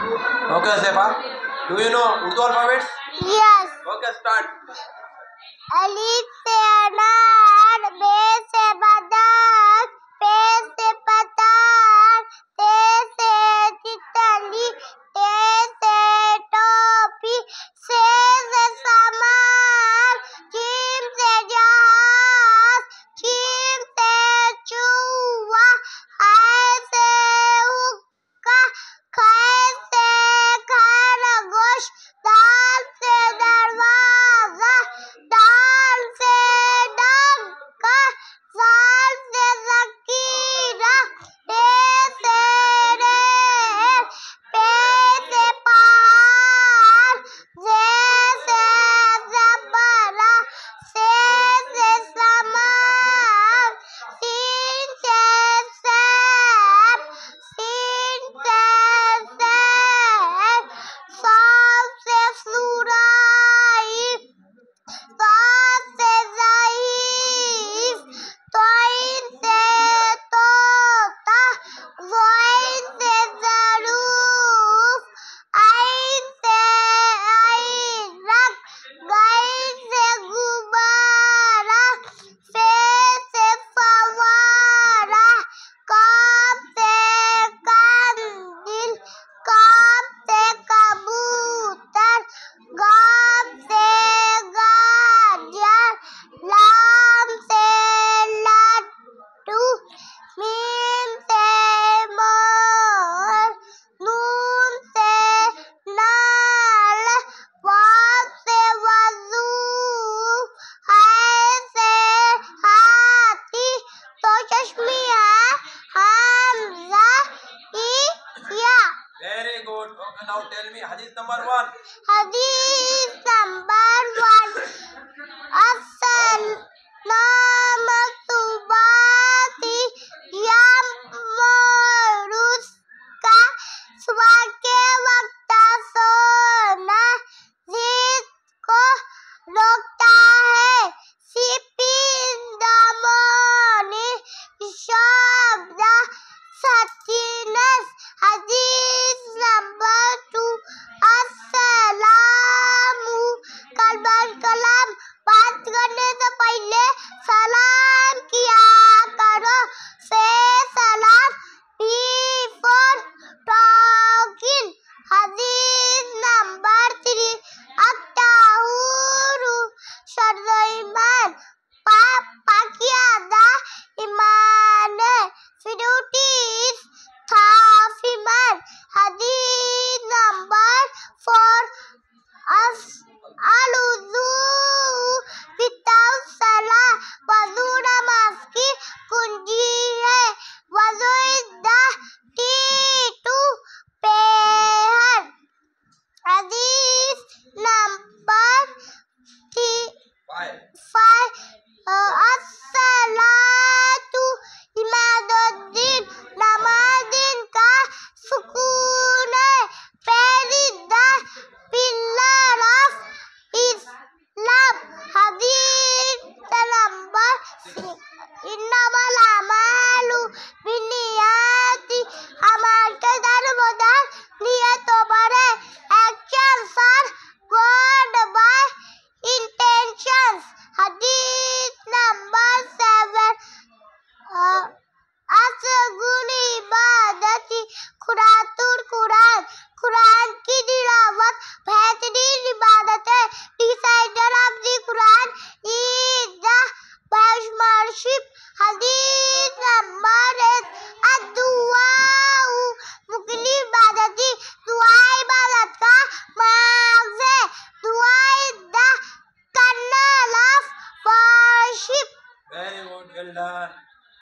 Okay, Sefa. Do you know Urdu alphabets? Yes. Okay, start. अलिफ से अनार, बे से बदक, पे से पतार, ते से तितली, ते से टोपी, से सामान, जीम से जहाज, जीम से चूहा, हाय से हुक्का, खाए से खरगोश, दाल से दरवाजा, दाल से डंका, जाल से ज़कीरा, टे से रेल, पे से पहाड़, जे से ज़बरा, से सामान, सीन से सेब, सीन से सेब, साफ से सुराही, साफ से ज़ईफ़, तोइन से तोता, ज़ोइन से ज़रूफ़, आइन से ऐरक, गैन से गुब्बारा, फे से फव्वारा, काफ से कंदील, काफ से कबूतर, गाफ से गाजर, लाम से लड्डू, मीम से मोर, नून से नल, वाव से वज़ू, हाय से हाथी, तो चश्मी है हमजा या। Very good. Okay, now tell me hadith number 1. Hadith number 1. As-salamatu bati yam moruska